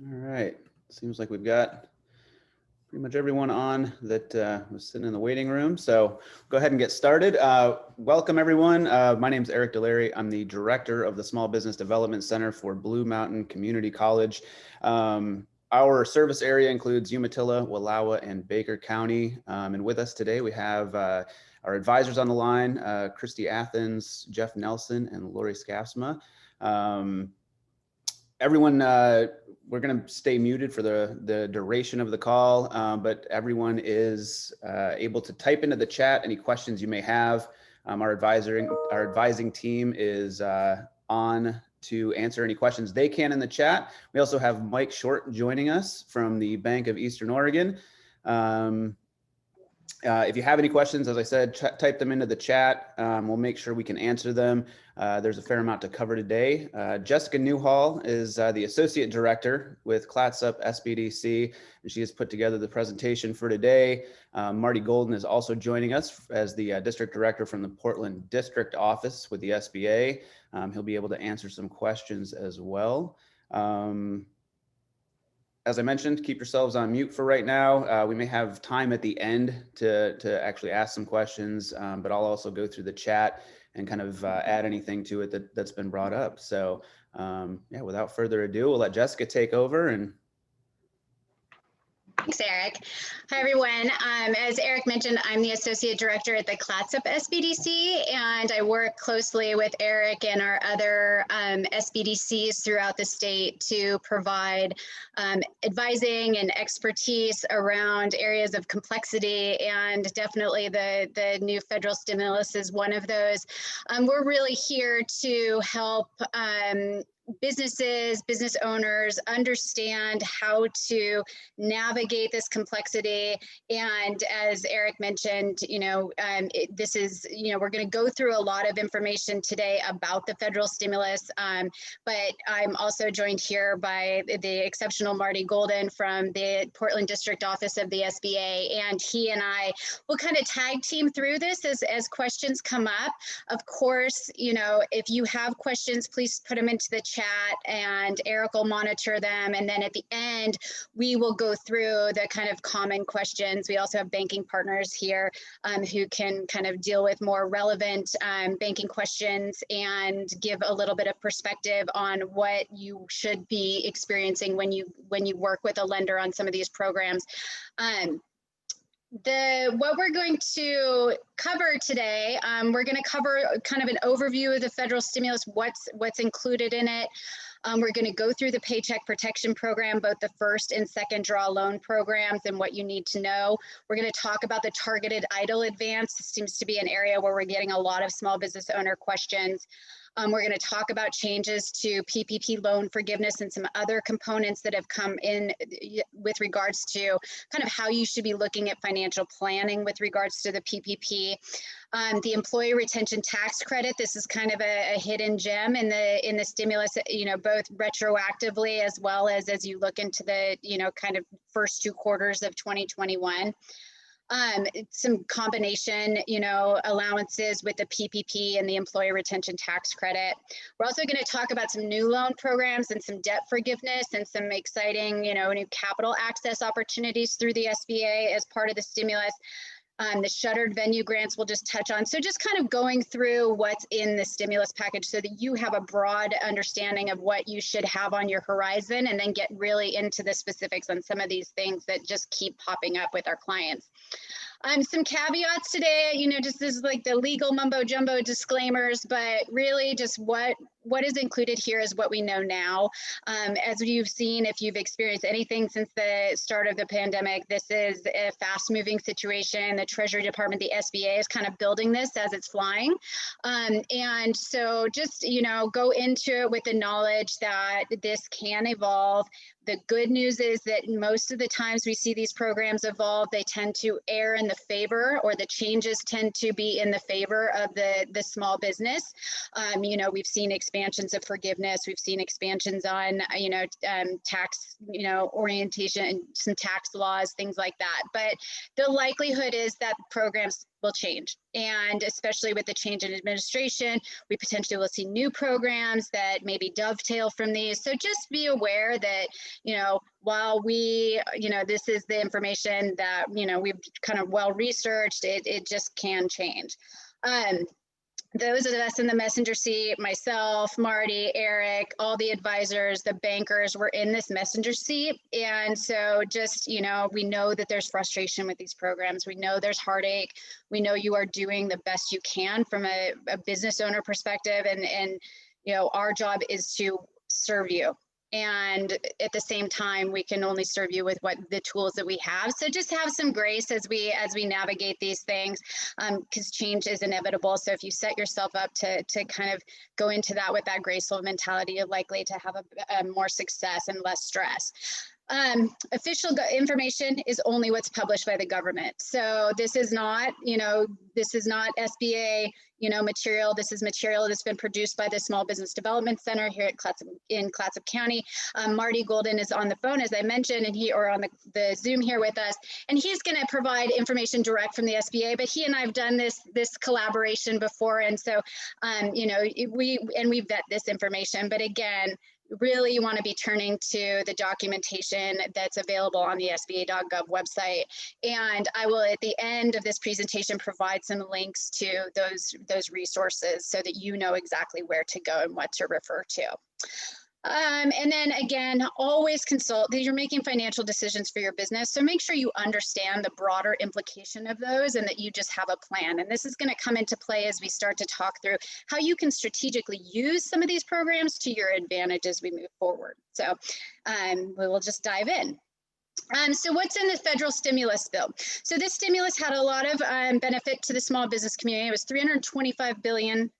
All right. Seems like we've got pretty much everyone on that was sitting in the waiting room. So go ahead and get started. Welcome, everyone. My name is Eric DeLary. I'm the director of the Small Business Development Center for Blue Mountain Community College. Our service area includes Umatilla, Wallowa, and Baker County. And with us today, we have our advisors on the line, Christy Athens, Jeff Nelson, and Lori Skafsma. Everyone, we're going to stay muted for the duration of the call, but everyone is able to type into the chat any questions you may have. Our advising team is on to answer any questions they can in the chat. We also have Mike Short joining us from the Bank of Eastern Oregon. If you have any questions, as I said, type them into the chat. We'll make sure we can answer them. There's a fair amount to cover today. Jessica Newhall is the Associate Director with Clatsop SBDC, and she has put together the presentation for today. Marty Golden is also joining us as the District Director from the Portland District Office with the SBA. He'll be able to answer some questions as well. As I mentioned, keep yourselves on mute for right now. We may have time at the end to actually ask some questions, but I'll also go through the chat and kind of add anything to it that's been brought up. So yeah, without further ado, we'll let Jessica take over. And thanks, Eric. Hi, everyone. As Eric mentioned, I'm the Associate Director at the Clatsop SBDC, and I work closely with Eric and our other SBDCs throughout the state to provide advising and expertise around areas of complexity, and definitely the new federal stimulus is one of those. We're really here to help business owners understand how to navigate this complexity. And as Eric mentioned, this is, we're going to go through a lot of information today about the federal stimulus, but I'm also joined here by the exceptional Marty Golden from the Portland District Office of the SBA, and he and I will kind of tag team through this as questions come up. Of course, if you have questions, please put them into the chat and Eric will monitor them. And then at the end, we will go through the kind of common questions. We also have banking partners here who can kind of deal with more relevant banking questions and give a little bit of perspective on what you should be experiencing when you work with a lender on some of these programs. What we're going to cover today, we're going to cover kind of an overview of the federal stimulus, what's included in it. We're going to go through the Paycheck Protection Program, both the first and second draw loan programs and what you need to know. We're going to talk about the targeted EIDL advance. This seems to be an area where we're getting a lot of small business owner questions. We're going to talk about changes to PPP loan forgiveness and some other components that have come in with regards to kind of how you should be looking at financial planning with regards to the PPP. The employee retention tax credit, this is kind of a hidden gem in the stimulus, both retroactively as well as you look into the, kind of first 2 quarters of 2021. Some combination, allowances with the PPP and the employee retention tax credit. We're also going to talk about some new loan programs and some debt forgiveness and some exciting, new capital access opportunities through the SBA as part of the stimulus. The shuttered venue grants we'll just touch on. So just kind of going through what's in the stimulus package so that you have a broad understanding of what you should have on your horizon, and then get really into the specifics on some of these things that just keep popping up with our clients. Some caveats today, just this is like the legal mumbo jumbo disclaimers, but really just what is included here is what we know now. As you've seen, if you've experienced anything since the start of the pandemic, this is a fast moving situation. The Treasury Department, the SBA is kind of building this as it's flying. And so just, go into it with the knowledge that this can evolve. The good news is that most of the times we see these programs evolve, they tend to err in the favor, or the changes tend to be in the favor of the small business. We've seen experience expansions of forgiveness. We've seen expansions on, tax, orientation, some tax laws, things like that. But the likelihood is that programs will change. And especially with the change in administration, we potentially will see new programs that maybe dovetail from these. So just be aware that, while we, this is the information that, we've kind of well researched, it just can change. Those of us in the messenger seat, myself, Marty, Eric, all the advisors, the bankers, were in this messenger seat. And so just, we know that there's frustration with these programs. We know there's heartache. We know you are doing the best you can from a business owner perspective. And our job is to serve you. And at the same time, we can only serve you with what the tools that we have. So just have some grace as we navigate these things, because change is inevitable. So if you set yourself up to kind of go into that with that graceful mentality, you're likely to have a more success and less stress. Official information is only what's published by the government. So this is not, SBA, material. This is material that's been produced by the Small Business Development Center here at Clatsop County. Marty Golden is on the phone, as I mentioned, and or on the Zoom here with us, and he's going to provide information direct from the SBA. But he and I have done this collaboration before, and so we vet this information. But again, really you want to be turning to the documentation that's available on the SBA.gov website. And I will, at the end of this presentation, provide some links to those resources so that you know exactly where to go and what to refer to. And then again, always consult. You're making financial decisions for your business, so make sure you understand the broader implication of those and that you just have a plan. And this is going to come into play as we start to talk through how you can strategically use some of these programs to your advantage as we move forward. So we will just dive in. So what's in the federal stimulus bill? So this stimulus had a lot of benefit to the small business community. It was $325 billion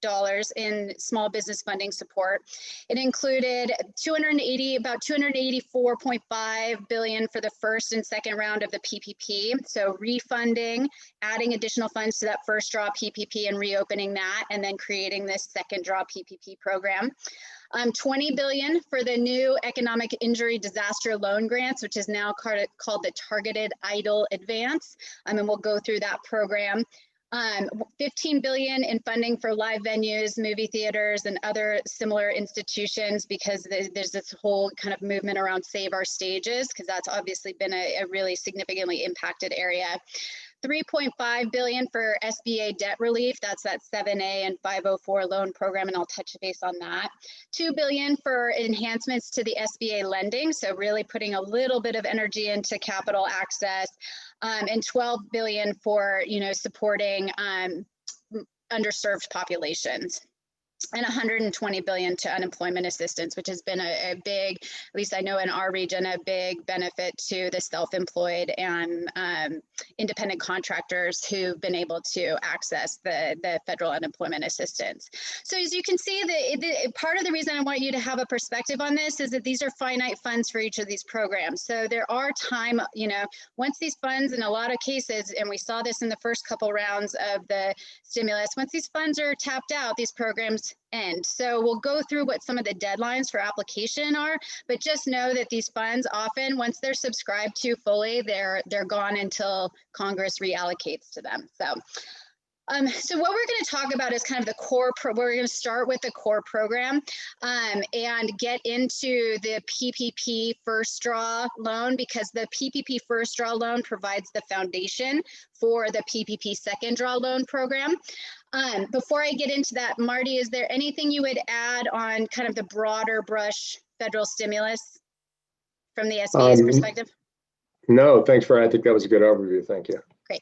in small business funding support. It included about $284.5 billion for the first and second round of the PPP. So refunding, adding additional funds to that first draw PPP and reopening that, and then creating this second draw PPP program. $20 billion for the new economic injury disaster loan grants, which is now called the Targeted EIDL Advance. And we'll go through that program. $15 billion in funding for live venues, movie theaters, and other similar institutions, because there's this whole kind of movement around Save Our Stages, because that's obviously been a really significantly impacted area. $3.5 billion for SBA debt relief. That's that 7A and 504 loan program, and I'll touch base on that. $2 billion for enhancements to the SBA lending, so really putting a little bit of energy into capital access, and $12 billion for supporting underserved populations. And $120 billion to unemployment assistance, which has been a big, at least I know in our region, a big benefit to the self-employed and independent contractors who've been able to access the federal unemployment assistance. So as you can see, part of the reason I want you to have a perspective on this is that these are finite funds for each of these programs. So there are time, once these funds, in a lot of cases, and we saw this in the first couple rounds of the stimulus, once these funds are tapped out, these programs end. So we'll go through what some of the deadlines for application are, but just know that these funds often, once they're subscribed to fully, they're gone until Congress reallocates to them. So what we're going to talk about is kind of the core, we're going to start with the core program and get into the PPP first draw loan, because the PPP first draw loan provides the foundation for the PPP second draw loan program. Before I get into that, Marty, is there anything you would add on kind of the broader brush federal stimulus from the SBA's perspective? No, thanks I think that was a good overview. Thank you. Great.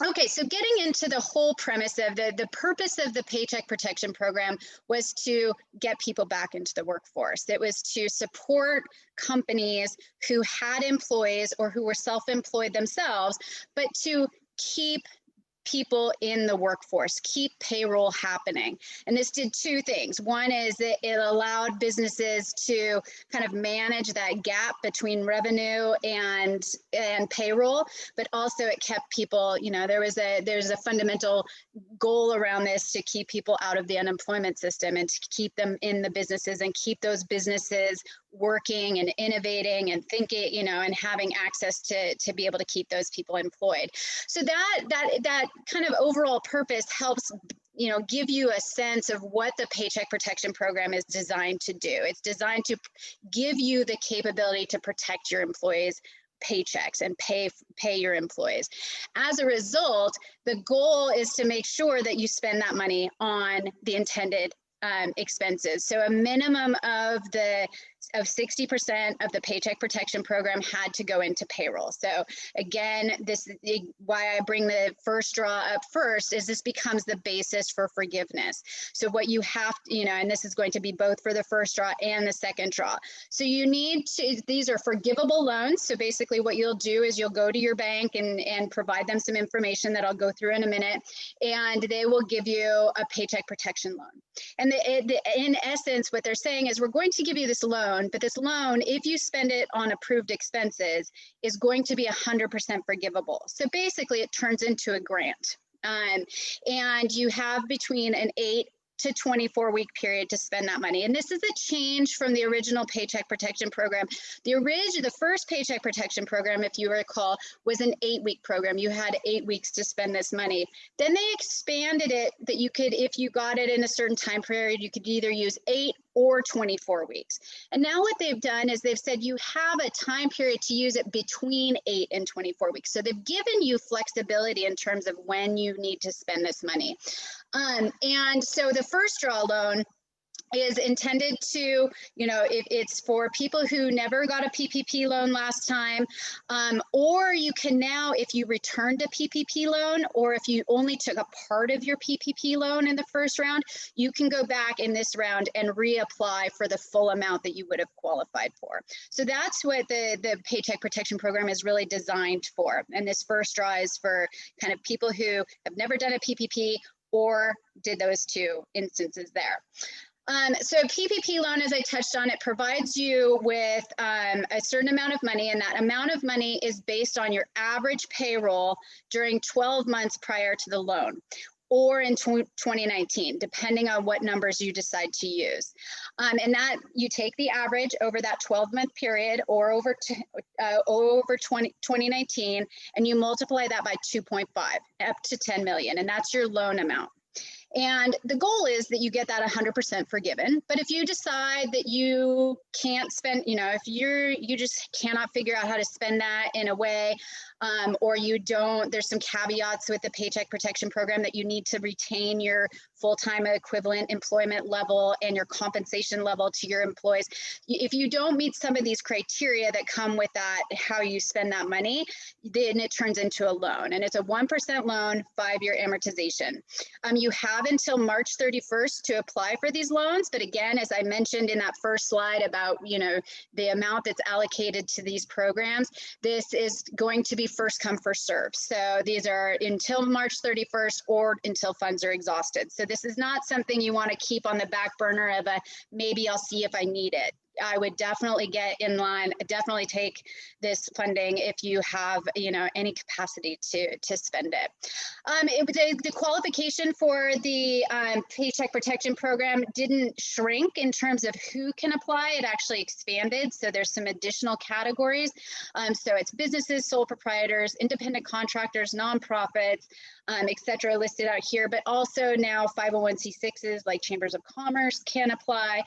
Okay, so getting into the whole premise of the purpose of the Paycheck Protection Program was to get people back into the workforce. It was to support companies who had employees or who were self-employed themselves, but to keep people in the workforce, keep payroll happening. And this did two things. One is that it allowed businesses to kind of manage that gap between revenue and payroll, but also it kept people, there's a fundamental goal around this to keep people out of the unemployment system and to keep them in the businesses and keep those businesses working and innovating and thinking, you know, and having access to be able to keep those people employed. So that kind of overall purpose helps, you know, give you a sense of what the Paycheck Protection Program is designed to do. It's designed to give you the capability to protect your employees' paychecks and pay your employees. As a result, the goal is to make sure that you spend that money on the intended expenses. So a minimum of 60% of the Paycheck Protection Program had to go into payroll. So again, this is why I bring the first draw up first, is this becomes the basis for forgiveness. So what you have to, you know, and this is going to be both for the first draw and the second draw. So you need to, these are forgivable loans. So basically what you'll do is you'll go to your bank and provide them some information that I'll go through in a minute, and they will give you a paycheck protection loan. And in essence, what they're saying is, we're going to give you this loan, but this loan, if you spend it on approved expenses, is going to be 100% forgivable. So basically it turns into a grant. And you have between an 8 to 24 week period to spend that money. And this is a change from the original Paycheck Protection Program. The first Paycheck Protection Program, if you recall, was an 8-week program. You had 8 weeks to spend this money. Then they expanded it that you could, if you got it in a certain time period, you could either use 8 or 24 weeks. And now what they've done is they've said you have a time period to use it between 8 and 24 weeks. So they've given you flexibility in terms of when you need to spend this money. And so the first draw loan is intended to, you know, if it's for people who never got a PPP loan last time, or you can now, if you returned a PPP loan, or if you only took a part of your PPP loan in the first round, you can go back in this round and reapply for the full amount that you would have qualified for. So that's what the Paycheck Protection Program is really designed for. And this first draw is for kind of people who have never done a PPP or did those two instances there. So PPP loan, as I touched on, it provides you with a certain amount of money, and that amount of money is based on your average payroll during 12 months prior to the loan, or in 2019, depending on what numbers you decide to use. And that you take the average over that 12-month period, or over 2019, and you multiply that by 2.5, up to 10 million, and that's your loan amount. And the goal is that you get that 100% forgiven. But if you decide that you can't spend, you know, if you just cannot figure out how to spend that in a way, or you don't, there's some caveats with the Paycheck Protection Program that you need to retain your full-time equivalent employment level and your compensation level to your employees. If you don't meet some of these criteria that come with that, how you spend that money, then it turns into a loan. And it's a 1% loan, 5-year amortization. You have until March 31st to apply for these loans. But again, as I mentioned in that first slide about, you know, the amount that's allocated to these programs, this is going to be first come, first serve. So these are until March 31st or until funds are exhausted. So this is not something you want to keep on the back burner of a, maybe I'll see if I need it. I would definitely get in line, definitely take this funding if you have, you know, any capacity to spend it. The qualification for the Paycheck Protection Program didn't shrink in terms of who can apply. It actually expanded. So there's some additional categories. So it's businesses, sole proprietors, independent contractors, nonprofits, et cetera, listed out here, but also now 501c6s like chambers of commerce can apply,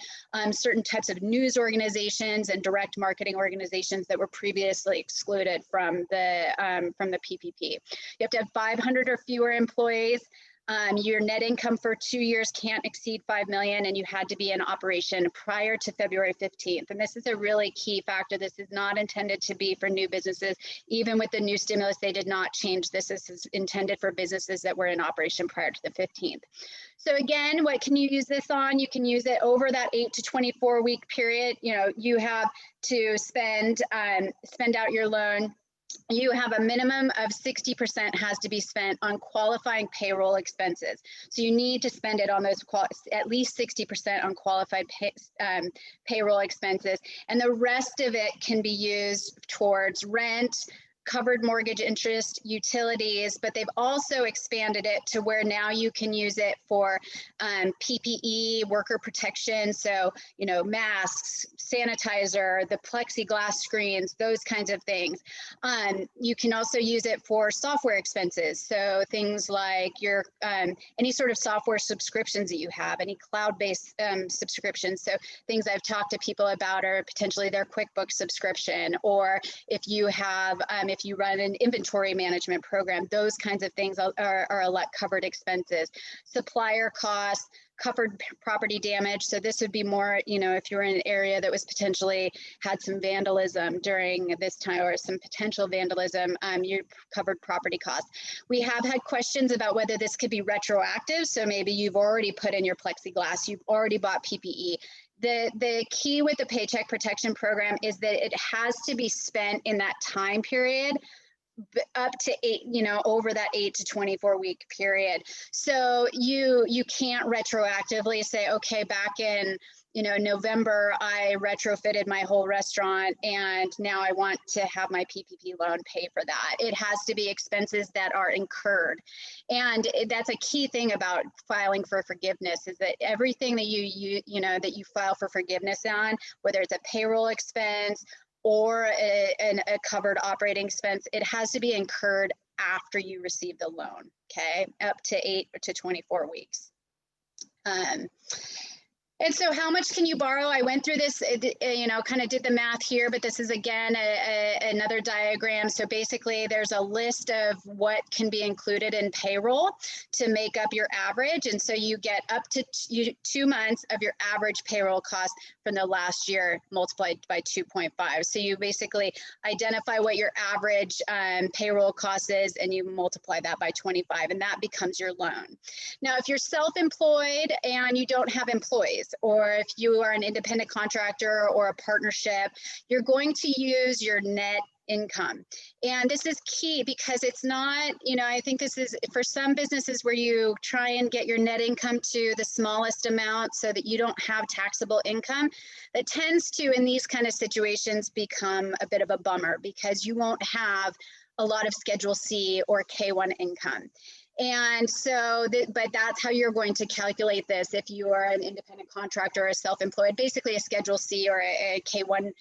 certain types of news organizations and direct marketing organizations that were previously excluded from the PPP. You have to have 500 or fewer employees. Your net income for 2 years can't exceed 5 million, and you had to be in operation prior to February 15th. And this is a really key factor. This is not intended to be for new businesses. Even with the new stimulus, they did not change this. This is intended for businesses that were in operation prior to the 15th. So again, what can you use this on? You can use it over that 8 to 24 week period. You know, you have to spend out your loan. You have a minimum of 60% has to be spent on qualifying payroll expenses. So you need to spend it on those, at least 60% on qualified payroll expenses. And the rest of it can be used towards rent, covered mortgage interest, utilities, but they've also expanded it to where now you can use it for PPE, worker protection. So, you know, masks, sanitizer, the plexiglass screens, those kinds of things. You can also use it for software expenses. So things like your any sort of software subscriptions that you have, any cloud-based subscriptions. So things I've talked to people about are potentially their QuickBooks subscription, or if you have, if you run an inventory management program, those kinds of things are a lot covered expenses. Supplier costs, covered property damage. So this would be more, you know, if you're in an area that was potentially had some vandalism during this time, or some potential vandalism, you covered property costs. We have had questions about whether this could be retroactive. So maybe you've already put in your plexiglass, you've already bought PPE. The key with the Paycheck Protection Program is that it has to be spent in that time period up to 8, you know, over that 8 to 24 week period. So you can't retroactively say, okay, back in, you know, November, I retrofitted my whole restaurant and now I want to have my PPP loan pay for that. It has to be expenses that are incurred. And that's a key thing about filing for forgiveness, is that everything that you know, that you file for forgiveness on, whether it's a payroll expense or a covered operating expense, it has to be incurred after you receive the loan, okay? Up to 8 to 24 weeks. And so how much can you borrow? I went through this, you know, kind of did the math here, but this is again another diagram. So basically there's a list of what can be included in payroll to make up your average. And so you get up to 2 months of your average payroll cost from the last year multiplied by 2.5. So you basically identify what your average payroll cost is and you multiply that by 25, and that becomes your loan. Now, if you're self-employed and you don't have employees, or if you are an independent contractor or a partnership, you're going to use your net income. And this is key because it's not, you know, I think this is for some businesses where you try and get your net income to the smallest amount so that you don't have taxable income. That tends to, in these kind of situations, become a bit of a bummer because you won't have a lot of Schedule C or K1 income. And so, but that's how you're going to calculate this if you are an independent contractor or a self-employed. Basically, a Schedule C or a K1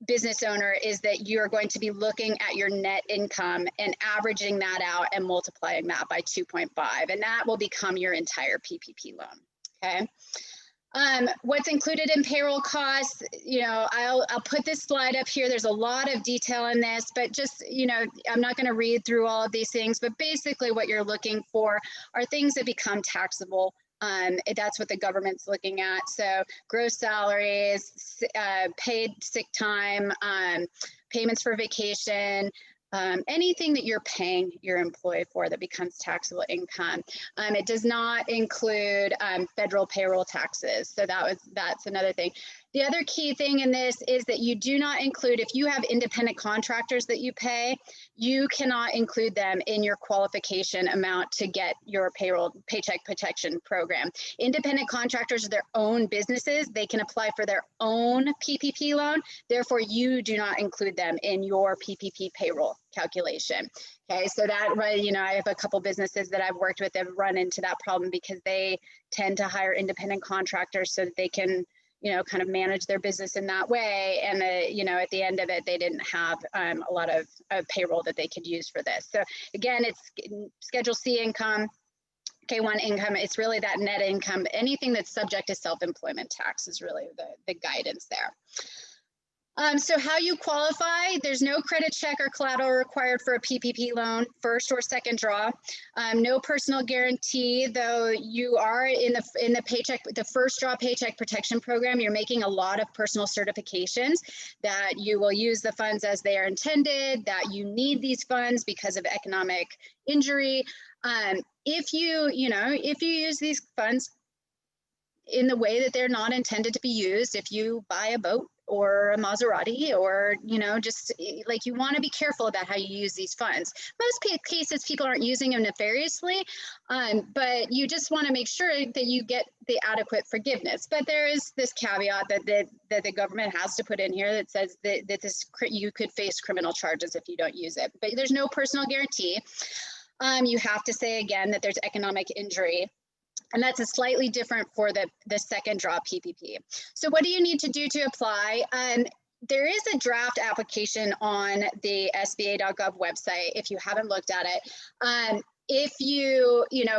business owner is that you're going to be looking at your net income and averaging that out and multiplying that by 2.5, and that will become your entire PPP loan, okay? What's included in payroll costs, you know, I'll put this slide up here. There's a lot of detail in this, but just, you know, I'm not going to read through all of these things, but basically what you're looking for are things that become taxable. That's what the government's looking at. So gross salaries, paid sick time, payments for vacation, anything that you're paying your employee for that becomes taxable income. It does not include federal payroll taxes. So that's another thing. The other key thing in this is that you do not include, if you have independent contractors that you pay, you cannot include them in your qualification amount to get your payroll Paycheck Protection Program. Independent contractors are their own businesses. They can apply for their own PPP loan. Therefore, you do not include them in your PPP payroll calculation. Okay, so that, you know, I have a couple businesses that I've worked with that have run into that problem because they tend to hire independent contractors so that they can, you know, kind of manage their business in that way. And, you know, at the end of it, they didn't have a lot of payroll that they could use for this. So again, it's Schedule C income, K1 income. It's really that net income. Anything that's subject to self-employment tax is really the guidance there. So how you qualify, there's no credit check or collateral required for a PPP loan, first or second draw. No personal guarantee, though you are in the first draw Paycheck Protection Program, you're making a lot of personal certifications that you will use the funds as they are intended, that you need these funds because of economic injury. If you use these funds in the way that they're not intended to be used, if you buy a boat or a Maserati, or, you know, just like, you want to be careful about how you use these funds. Most cases, people aren't using them nefariously, but you just want to make sure that you get the adequate forgiveness. But there is this caveat that the government has to put in here that says that you could face criminal charges if you don't use it. But there's no personal guarantee. You have to say again that there's economic injury. And that's a slightly different for the second draw PPP. So what do you need to do to apply? There is a draft application on the SBA.gov website if you haven't looked at it. If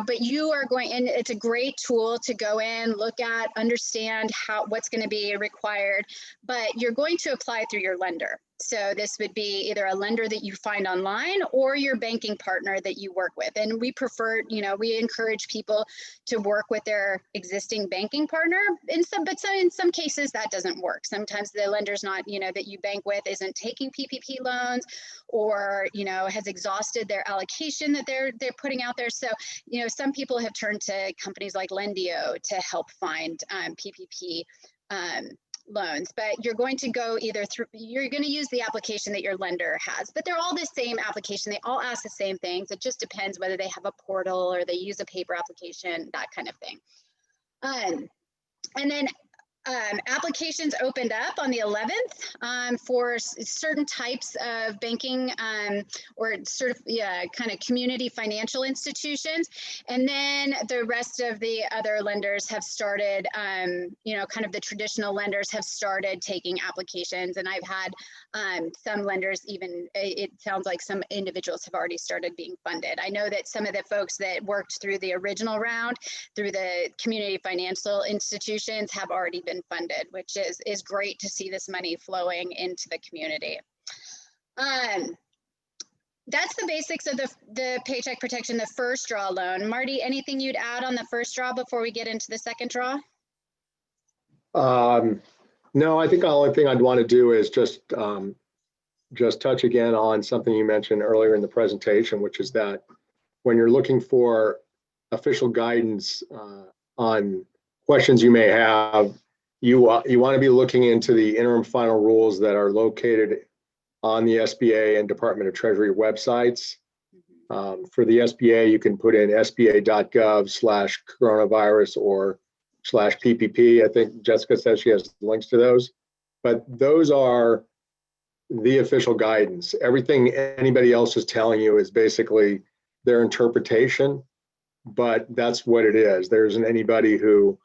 but you are going, and it's a great tool to go in, look at, understand what's going to be required, but you're going to apply through your lender. So this would be either a lender that you find online or your banking partner that you work with. And we prefer, we encourage people to work with their existing banking partner. In some cases that doesn't work. Sometimes the lender's not, that you bank with isn't taking PPP loans, or, has exhausted their allocation that they're putting out there. So, some people have turned to companies like Lendio to help find PPP loans, but you're going to go you're going to use the application that your lender has, but they're all the same application. They all ask the same things. It just depends whether they have a portal or they use a paper application, that kind of thing. And then applications opened up on the 11th for certain types of banking or kind of community financial institutions. And then the rest of the other lenders have started, kind of the traditional lenders have started taking applications. And I've had some lenders it sounds like some individuals have already started being funded. I know that some of the folks that worked through the original round, through the community financial institutions, have already been funded, which is great to see this money flowing into the community. That's the basics of the Paycheck Protection, the first draw loan. Marty, anything you'd add on the first draw before we get into the second draw? No, I think the only thing I'd want to do is just touch again on something you mentioned earlier in the presentation, which is that when you're looking for official guidance on questions you may have, you want to be looking into the interim final rules that are located on the SBA and Department of Treasury websites. For the SBA, you can put in sba.gov/coronavirus or /PPP. I think Jessica says she has links to those, but those are the official guidance. Everything anybody else is telling you is basically their interpretation, but that's what it is. There isn't anybody who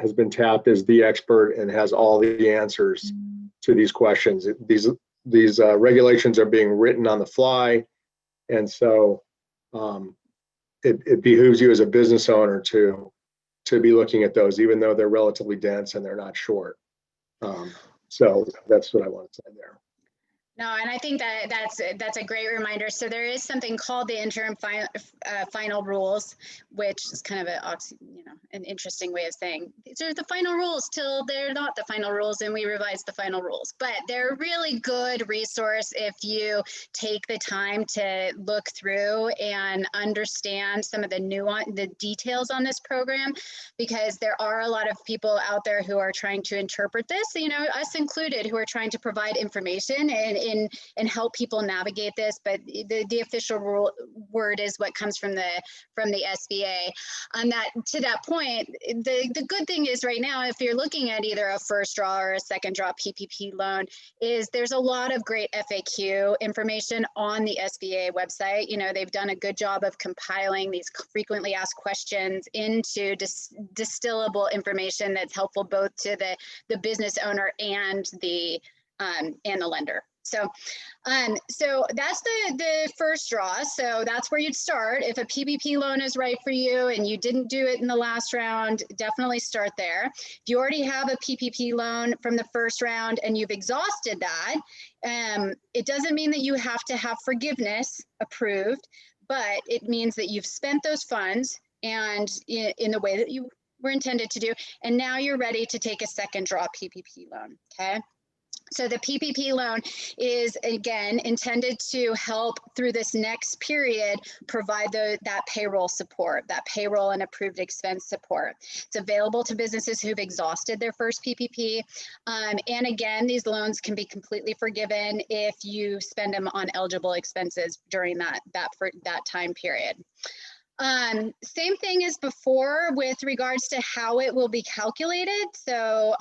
has been tapped as the expert and has all the answers to these questions. These regulations are being written on the fly, and so it behooves you as a business owner to be looking at those, even though they're relatively dense and they're not short. So that's what I want to say there. No, and I think that's a great reminder. So there is something called the interim final rules, which is kind of an interesting way of saying these are the final rules till they're not the final rules, and we revise the final rules. But they're a really good resource if you take the time to look through and understand some of the details on this program, because there are a lot of people out there who are trying to interpret this, us included, who are trying to provide information and help people navigate this, but the official word is what comes from the SBA. To that point, the good thing is right now, if you're looking at either a first draw or a second draw PPP loan, is there's a lot of great FAQ information on the SBA website. They've done a good job of compiling these frequently asked questions into distillable information that's helpful both to the business owner and the lender. So that's the first draw. So that's where you'd start. If a PPP loan is right for you and you didn't do it in the last round, definitely start there. If you already have a PPP loan from the first round and you've exhausted that, it doesn't mean that you have to have forgiveness approved, but it means that you've spent those funds and in the way that you were intended to do, and now you're ready to take a second draw PPP loan, okay? So the PPP loan is, again, intended to help through this next period, provide that payroll support, that payroll and approved expense support. It's available to businesses who've exhausted their first PPP. And again, these loans can be completely forgiven if you spend them on eligible expenses during that time period. Same thing as before with regards to how it will be calculated. So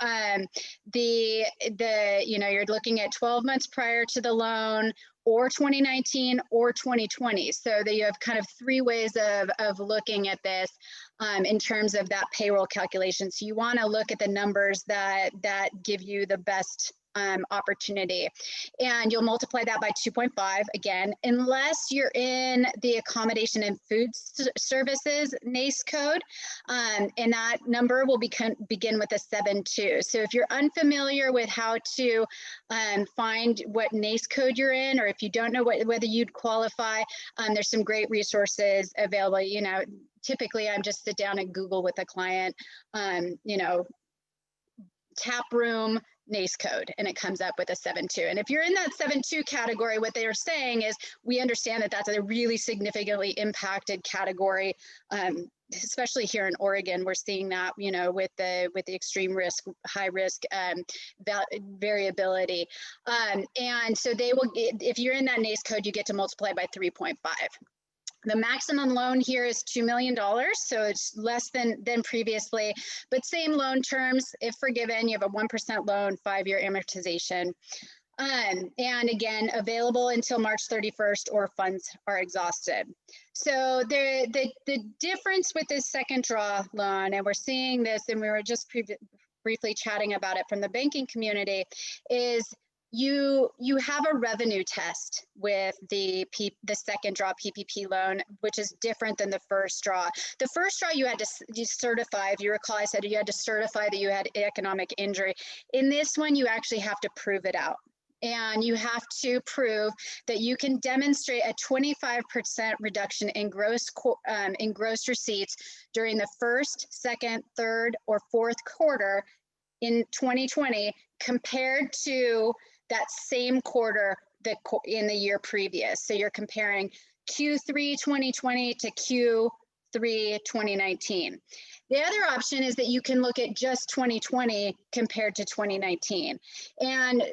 you're looking at 12 months prior to the loan, or 2019 or 2020. So that you have kind of three ways of looking at this in terms of that payroll calculation. So you want to look at the numbers that give you the best opportunity, and you'll multiply that by 2.5 again, unless you're in the accommodation and food services NACE code, and that number will begin with a 7.2. So if you're unfamiliar with how to find what NACE code you're in, or if you don't know whether you'd qualify, there's some great resources available. Typically I'm just sit down and Google with a client, tap room NACE code, and it comes up with a 7.2. And if you're in that 7.2 category, what they are saying is, we understand that that's a really significantly impacted category, especially here in Oregon. We're seeing that, with the extreme risk, high risk variability. And so they will, if you're in that NACE code, you get to multiply by 3.5. The maximum loan here is $2 million, so it's less than previously, but same loan terms. If forgiven, you have a 1% loan, 5-year amortization. And again, available until March 31st or funds are exhausted. So the difference with this second draw loan, and we're seeing this, and we were just briefly chatting about it from the banking community, is you have a revenue test with the second draw PPP loan, which is different than the first draw. The first draw, you had to certify, if you recall, I said you had to certify that you had economic injury. In this one, you actually have to prove it out. And you have to prove that you can demonstrate a 25% reduction in gross receipts during the first, second, third, or fourth quarter in 2020 compared to that same quarter in the year previous. So you're comparing Q3 2020 to Q3 2019. The other option is that you can look at just 2020 compared to 2019. And,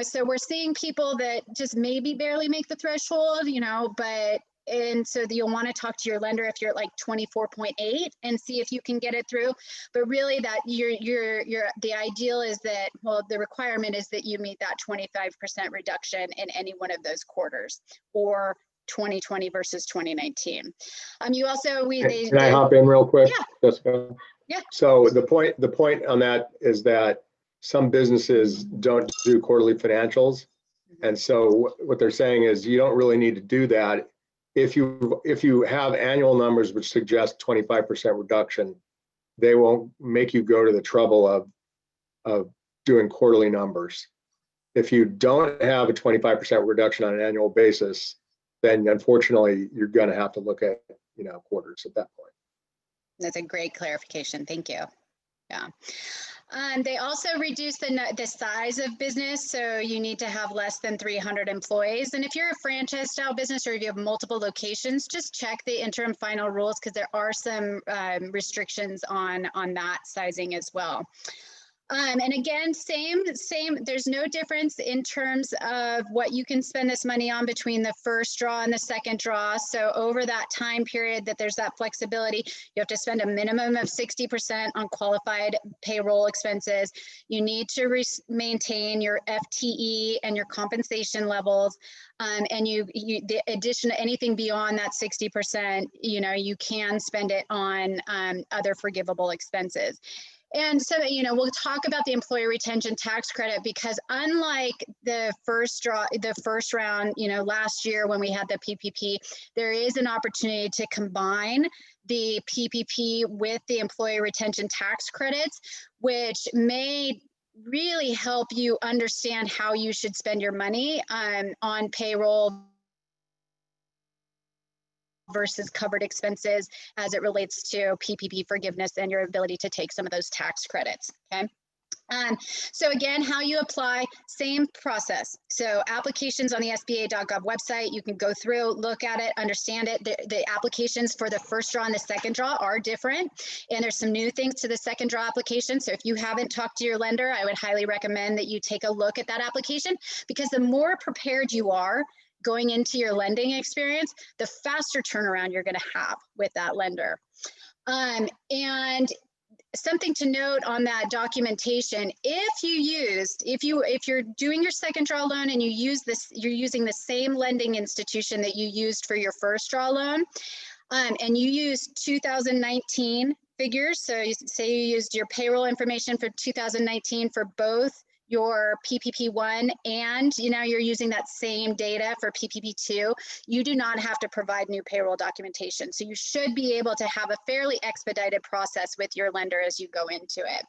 so we're seeing people that just maybe barely make the threshold, and so you'll want to talk to your lender if you're at like 24.8 and see if you can get it through. But really that the ideal is that, well, the requirement is that you meet that 25% reduction in any one of those quarters, or 2020 versus 2019. You also, Can I hop in real quick, yeah. Jessica? Yeah. So the point on that is that some businesses don't do quarterly financials. And so what they're saying is you don't really need to do that. If you have annual numbers which suggest 25% reduction, they won't make you go to the trouble of doing quarterly numbers. If you don't have a 25% reduction on an annual basis, then unfortunately you're going to have to look at quarters at that point. That's a great clarification. Thank you. Yeah. They also reduce the size of business, so you need to have less than 300 employees. And if you're a franchise style business, or if you have multiple locations, just check the interim final rules, because there are some restrictions on that sizing as well. And again, same, there's no difference in terms of what you can spend this money on between the first draw and the second draw. So over that time period that there's that flexibility, you have to spend a minimum of 60% on qualified payroll expenses. You need to maintain your FTE and your compensation levels. And the addition to anything beyond that 60%, you can spend it on other forgivable expenses. And so, we'll talk about the employee retention tax credit, because unlike the first round, last year when we had the PPP, there is an opportunity to combine the PPP with the employee retention tax credits, which may really help you understand how you should spend your money on payroll versus covered expenses as it relates to PPP forgiveness and your ability to take some of those tax credits, okay? So again, how you apply, same process. So applications on the SBA.gov website, you can go through, look at it, understand it. The applications for the first draw and the second draw are different. And there's some new things to the second draw application. So if you haven't talked to your lender, I would highly recommend that you take a look at that application, because the more prepared you are going into your lending experience, the faster turnaround you're going to have with that lender. And something to note on that documentation, if you're doing your second draw loan and you're using the same lending institution that you used for your first draw loan, and you use 2019 figures, so say you used your payroll information for 2019 for both your PPP1 and you're using that same data for PPP2, you do not have to provide new payroll documentation. So you should be able to have a fairly expedited process with your lender as you go into it.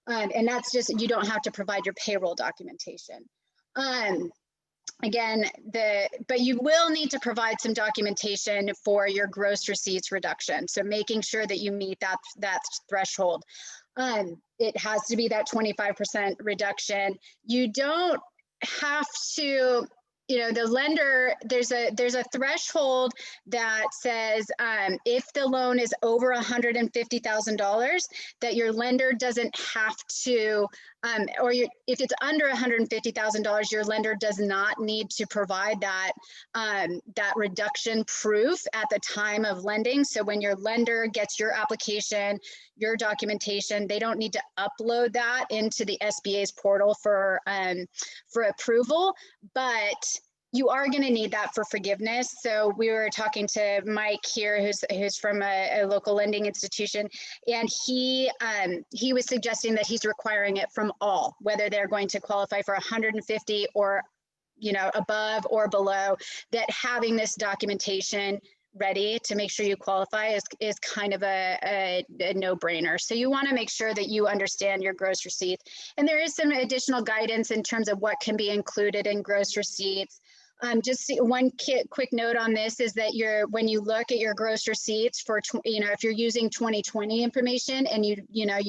And that's just, you don't have to provide your payroll documentation. Again, but you will need to provide some documentation for your gross receipts reduction. So making sure that you meet that threshold. It has to be that 25% reduction. You don't have to, the lender, there's a threshold that says if the loan is over $150,000, that your lender doesn't have to, if it's under $150,000, your lender does not need to provide that that reduction proof at the time of lending. So when your lender gets your application, your documentation, they don't need to upload that into the SBA's portal for approval, but you are going to need that for forgiveness. So we were talking to Mike here, who's from a local lending institution, and he was suggesting that he's requiring it from all, whether they're going to qualify for 150 or above or below, that having this documentation ready to make sure you qualify is kind of a no-brainer. So you want to make sure that you understand your gross receipts. And there is some additional guidance in terms of what can be included in gross receipts. Just one quick note on this is that when you look at your gross receipts for, if you're using 2020 information and you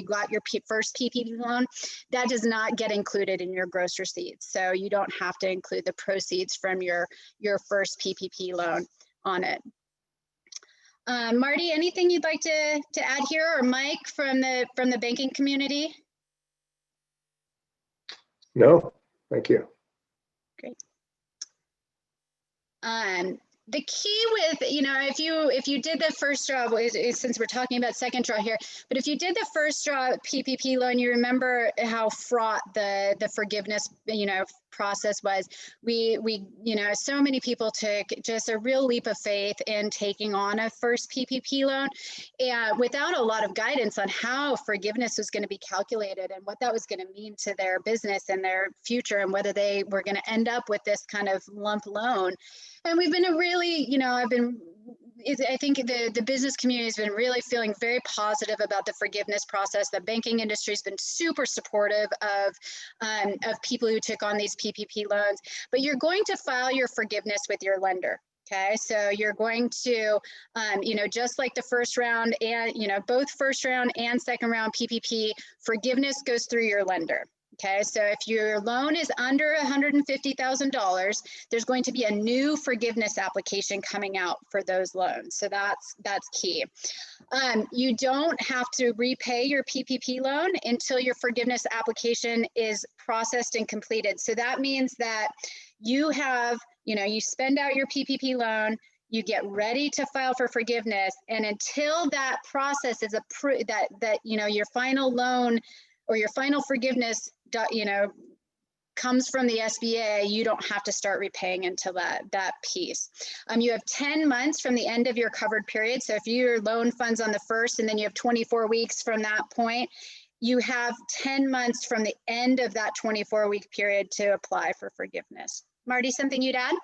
got your first PPP loan, that does not get included in your gross receipts. So you don't have to include the proceeds from your first PPP loan on it. Marty, anything you'd like to add here, or Mike from the banking community? No, thank you. Great. The key with, if you did the first draw, since we're talking about second draw here, but if you did the first draw PPP loan, you remember how fraught the forgiveness, process was. We so many people took just a real leap of faith in taking on a first PPP loan, and without a lot of guidance on how forgiveness was going to be calculated and what that was going to mean to their business and their future, and whether they were going to end up with this kind of lump loan. And we've been I think the business community has been really feeling very positive about the forgiveness process. The banking industry has been super supportive of people who took on these PPP loans. But you're going to file your forgiveness with your lender. Okay, so you're going to, just like the first round and, both first round and second round PPP, forgiveness goes through your lender. Okay, so if your loan is under $150,000, there's going to be a new forgiveness application coming out for those loans. So that's key. You don't have to repay your PPP loan until your forgiveness application is processed and completed. So that means that you have, you spend out your PPP loan, you get ready to file for forgiveness, and until that process is approved, that your final loan or your final forgiveness comes from the SBA, you don't have to start repaying until that piece. You have 10 months from the end of your covered period. So if your loan funds on the first, and then you have 24 weeks from that point, you have 10 months from the end of that 24-week period to apply for forgiveness. Marty, something you'd add?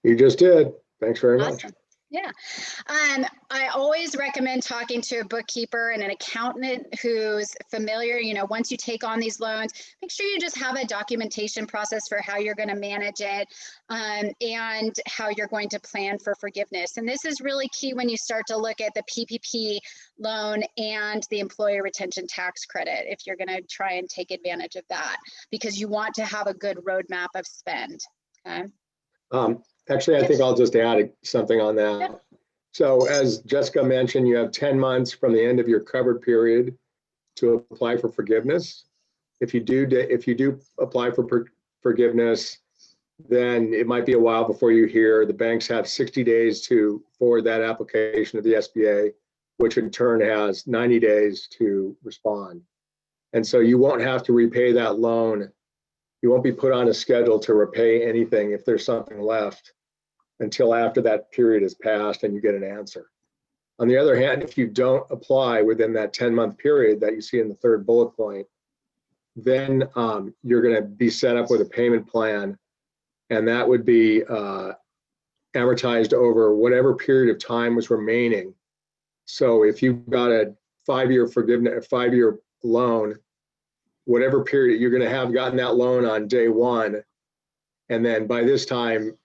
You just did. Thanks very much. Yeah. I always recommend talking to a bookkeeper and an accountant who's familiar. Once you take on these loans, make sure you just have a documentation process for how you're going to manage it, and how you're going to plan for forgiveness. And this is really key when you start to look at the PPP loan and the employee retention tax credit, if you're going to try and take advantage of that, because you want to have a good roadmap of spend. Okay. Actually, I think I'll just add something on that. Yep. So as Jessica mentioned, you have 10 months from the end of your covered period to apply for forgiveness. If you do apply for forgiveness, then it might be a while before you hear. The banks have 60 days to forward that application to the SBA, which in turn has 90 days to respond. And so you won't have to repay that loan. You won't be put on a schedule to repay anything if there's something left until after that period has passed and you get an answer. On the other hand, if you don't apply within that 10-month period that you see in the third bullet point, then you're going to be set up with a payment plan, and that would be amortized over whatever period of time was remaining. So if you've got a 5-year forgiveness, a 5-year loan, whatever period you're going to have gotten that loan on day one, and then by this time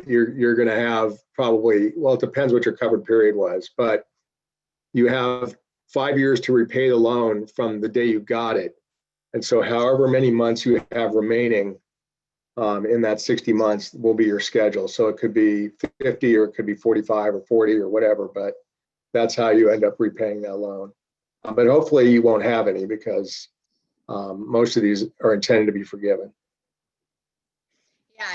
you're going to have probably, well, it depends what your covered period was, but you have 5 years to repay the loan from the day you got it. And so however many months you have remaining in that 60 months will be your schedule. So it could be 50 or it could be 45 or 40 or whatever, but that's how you end up repaying that loan. But hopefully you won't have any, because most of these are intended to be forgiven.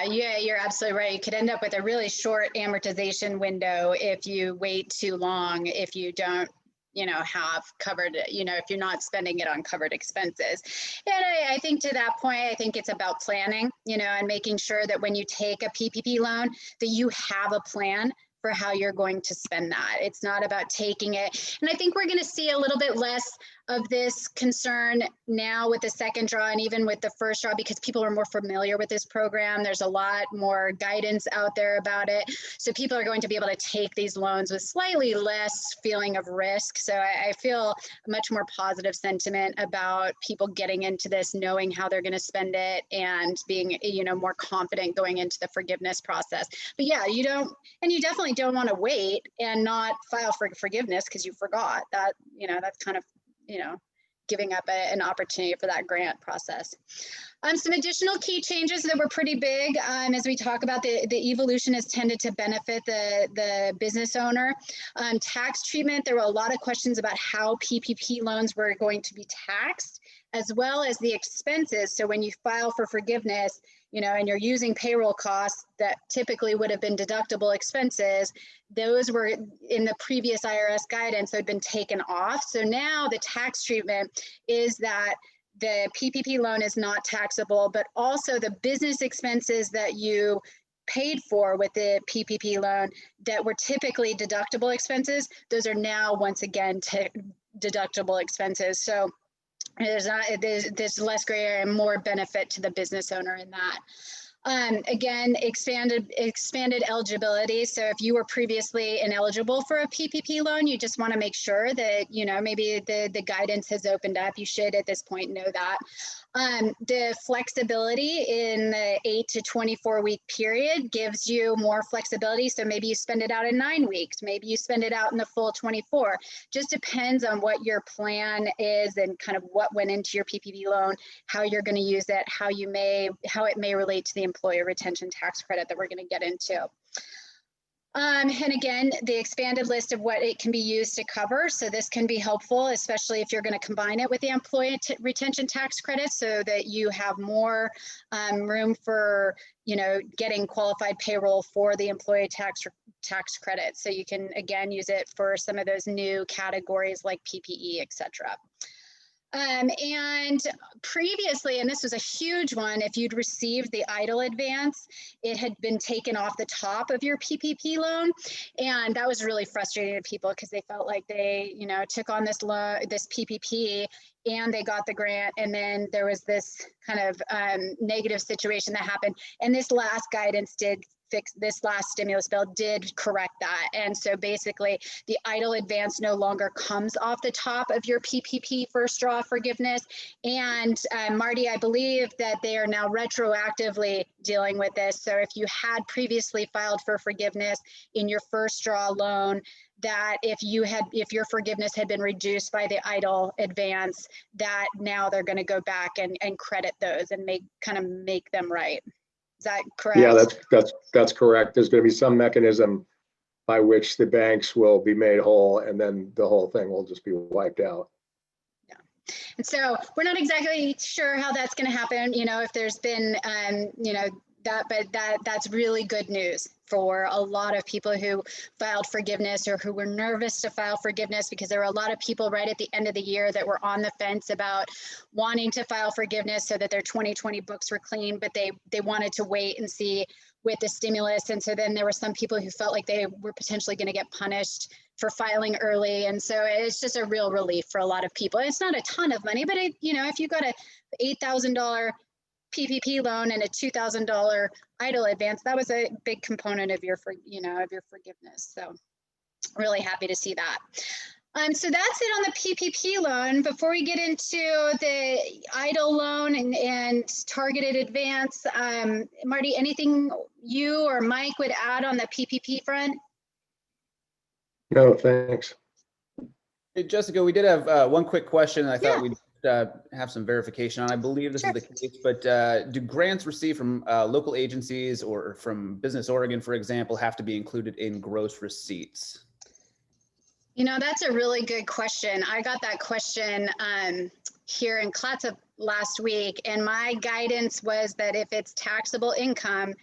Yeah, you're absolutely right. You could end up with a really short amortization window if you wait too long, if you don't, have covered, if you're not spending it on covered expenses. And I think to that point, I think it's about planning, and making sure that when you take a PPP loan, that you have a plan for how you're going to spend that. It's not about taking it. And I think we're going to see a little bit less of this concern now with the second draw and even with the first draw, because people are more familiar with this program. There's a lot more guidance out there about it. So people are going to be able to take these loans with slightly less feeling of risk. So I feel a much more positive sentiment about people getting into this, knowing how they're going to spend it, and being, more confident going into the forgiveness process. But yeah, you definitely don't want to wait and not file for forgiveness because you forgot that. That's kind of giving up an opportunity for that grant process. Some additional key changes that were pretty big as we talk about the evolution has tended to benefit the business owner. Tax treatment, there were a lot of questions about how PPP loans were going to be taxed, as well as the expenses. So when you file for forgiveness, and you're using payroll costs that typically would have been deductible expenses, those were in the previous IRS guidance that had been taken off. So now the tax treatment is that the PPP loan is not taxable, but also the business expenses that you paid for with the PPP loan that were typically deductible expenses, those are now once again deductible expenses. So there's less gray area and more benefit to the business owner in that. Again, expanded eligibility. So if you were previously ineligible for a PPP loan, you just want to make sure that, maybe the guidance has opened up. You should at this point know that. The flexibility in the 8 to 24 week period gives you more flexibility. So maybe you spend it out in 9 weeks, maybe you spend it out in the full 24. Just depends on what your plan is and kind of what went into your PPP loan, how you're going to use it, how it may relate to the employer retention tax credit that we're going to get into. And again, the expanded list of what it can be used to cover. So this can be helpful, especially if you're going to combine it with the employee retention tax credit, so that you have more room for, getting qualified payroll for the employee tax credit. So you can, again, use it for some of those new categories like PPE, et cetera. And previously, and this was a huge one, if you'd received the EIDL advance, it had been taken off the top of your PPP loan. And that was really frustrating to people because they felt like they, took on this PPP and they got the grant. And then there was this kind of negative situation that happened. And this last guidance did this last stimulus bill did correct that. And so basically the EIDL advance no longer comes off the top of your PPP first draw forgiveness. And Marty, I believe that they are now retroactively dealing with this. So if you had previously filed for forgiveness in your first draw loan, that if your forgiveness had been reduced by the EIDL advance, that now they're going to go back and credit those and make them right. Is that correct? Yeah, that's correct. There's going to be some mechanism by which the banks will be made whole, and then the whole thing will just be wiped out. Yeah, and so we're not exactly sure how that's going to happen. You know, if there's been, that's really good news for a lot of people who filed forgiveness or who were nervous to file forgiveness, because there were a lot of people right at the end of the year that were on the fence about wanting to file forgiveness so that their 2020 books were clean, but they wanted to wait and see with the stimulus. And so then there were some people who felt like they were potentially going to get punished for filing early. And so it's just a real relief for a lot of people. It's not a ton of money, but if you got a $8,000 PPP loan and a $2,000 EIDL advance, that was a big component of your forgiveness. So really happy to see that. So that's it on the PPP loan. Before we get into the EIDL loan and targeted advance, Marty, anything you or Mike would add on the PPP front? No, thanks. Hey, Jessica, we did have one quick question. I thought we'd have some verification on. I believe this is the case, but do grants received from local agencies or from Business Oregon, for example, have to be included in gross receipts? You know, that's a really good question. I got that question here in Clatsop last week, and my guidance was that if it's taxable income,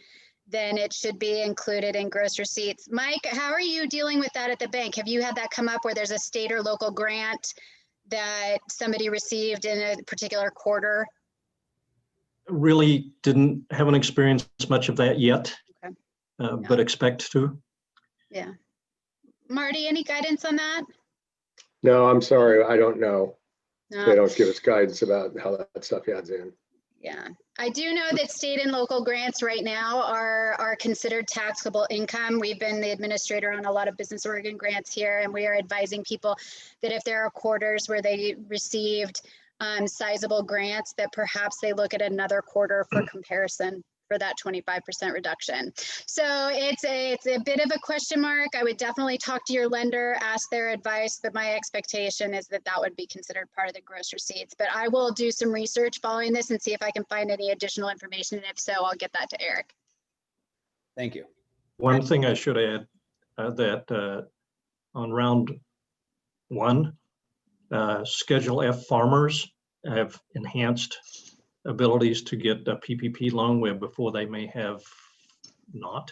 then it should be included in gross receipts. Mike, how are you dealing with that at the bank? Have you had that come up where there's a state or local grant that somebody received in a particular quarter? Really haven't experienced much of that yet, okay. But expect to. Yeah. Marty, any guidance on that? No, I'm sorry. I don't know. No. They don't give us guidance about how that stuff adds in. Yeah, I do know that state and local grants right now are considered taxable income. We've been the administrator on a lot of Business Oregon grants here, and we are advising people that if there are quarters where they received sizable grants, that perhaps they look at another quarter for comparison for that 25% reduction. So it's a bit of a question mark. I would definitely talk to your lender, ask their advice, but my expectation is that would be considered part of the gross receipts. But I will do some research following this and see if I can find any additional information. And if so, I'll get that to Eric. Thank you. One thing I should add that on round one, Schedule F farmers have enhanced abilities to get a PPP loan where before they may have not.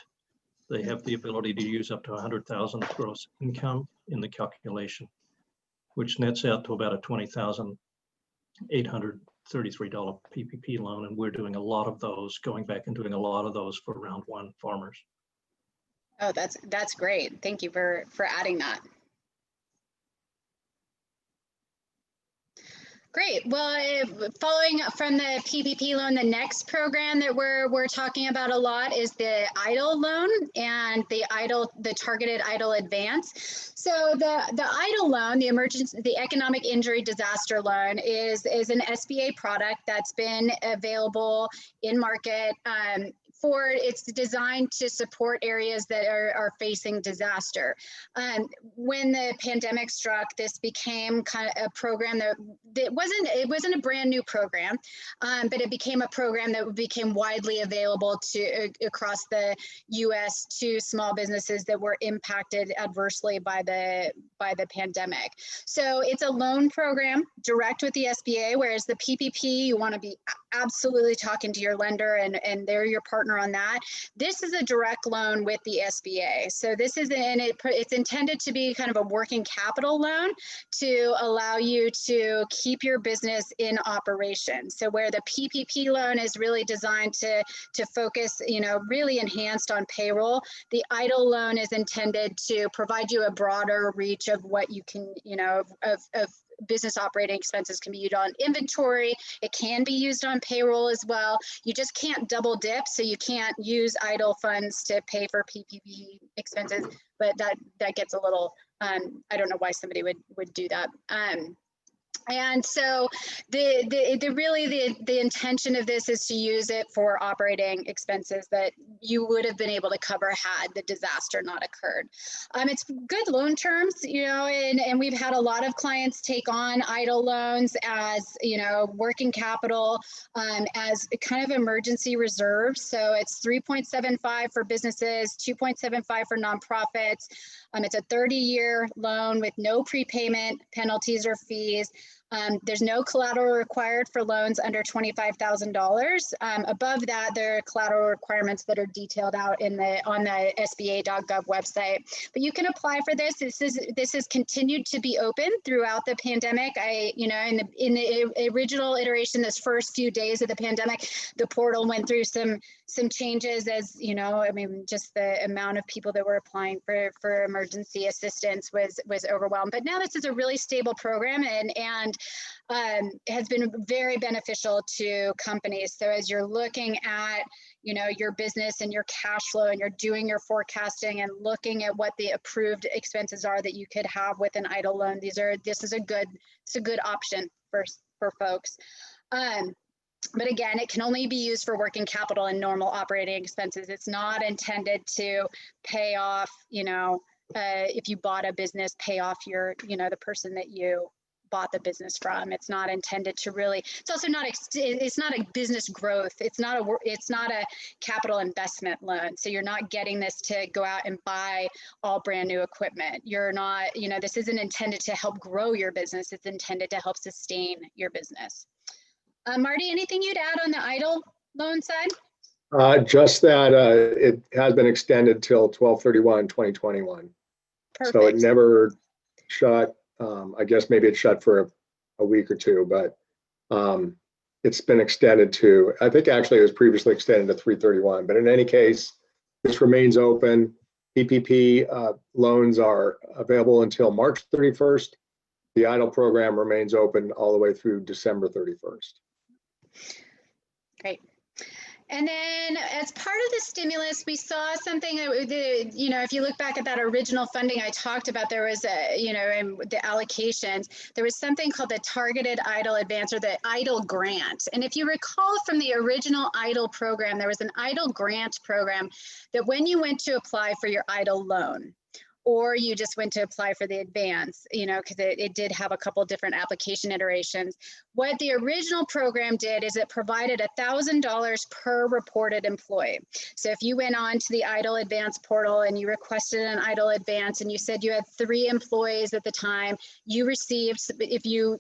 They have the ability to use up to 100,000 gross income in the calculation, which nets out to about a $20,833 PPP loan. And we're doing a lot of those, going back and doing a lot of those for round one farmers. Oh, that's great. Thank you for adding that. Great. Well, following from the PPP loan, the next program that we're talking about a lot is the EIDL loan and the targeted EIDL advance. So the EIDL loan, the economic injury disaster loan, is an SBA product that's been available in market. It's designed to support areas that are facing disaster. When the pandemic struck, this became kind of a program that it wasn't a brand new program, but it became a program that became widely available across the U.S. to small businesses that were impacted adversely by the pandemic. So it's a loan program direct with the SBA, whereas the PPP, you want to be absolutely talking to your lender and they're your partner on that. This is a direct loan with the SBA. So this is it's intended to be kind of a working capital loan to allow you to keep your business in operation. So where the PPP loan is really designed to focus, really enhanced on payroll, the EIDL loan is intended to provide you a broader reach of what you can, of business operating expenses can be used on inventory. It can be used on payroll as well. You just can't double dip, so you can't use idle funds to pay for PPP expenses, but that gets a little, I don't know why somebody would do that. And so the intention of this is to use it for operating expenses that you would have been able to cover had the disaster not occurred. It's good loan terms, you know, and we've had a lot of clients take on idle loans as, you know, working capital, as kind of emergency reserves. So it's 3.75 for businesses, 2.75 for nonprofits. It's a 30-year loan with no prepayment penalties or fees. There's no collateral required for loans under $25,000. Above that, there are collateral requirements that are detailed out on the SBA.gov website. But you can apply for this. This has continued to be open throughout the pandemic. You know, in the original iteration, this first few days of the pandemic, the portal went through some changes, as you know. I mean, just the amount of people that were applying for emergency assistance was overwhelmed. But now this is a really stable program and has been very beneficial to companies. So as you're looking at, you know, your business and your cash flow, and you're doing your forecasting and looking at what the approved expenses are that you could have with an idle loan, this is a good option for folks. But again, it can only be used for working capital and normal operating expenses. It's not intended to pay off, you know, if you bought a business, pay off your, you know, the person that you bought the business from. It's not intended to really, it's also not, it's not a business growth. It's not a capital investment loan. So you're not getting this to go out and buy all brand new equipment. You're not, you know, this isn't intended to help grow your business. It's intended to help sustain your business. Marty, anything you'd add on the idle loan side? Just that it has been extended till 12/31/2021. Perfect. So it never shut. I guess maybe it shut for a week or two, but it's been extended to, I think actually it was previously extended to 3/31. But in any case, this remains open. PPP loans are available until March 31st. The idle program remains open all the way through December 31st. Great. And then as part of the stimulus, we saw something that, you know, if you look back at that original funding I talked about, there was you know, in the allocations, there was something called the Targeted Idle Advance, or the EIDL Grant. And if you recall from the original EIDL program, there was an EIDL Grant program that when you went to apply for your EIDL loan, or you just went to apply for the advance, you know, because it did have a couple different application iterations. What the original program did is it provided $1,000 per reported employee. So if you went on to the EIDL Advance portal and you requested an EIDL Advance and you said you had 3 employees at the time, you received, if you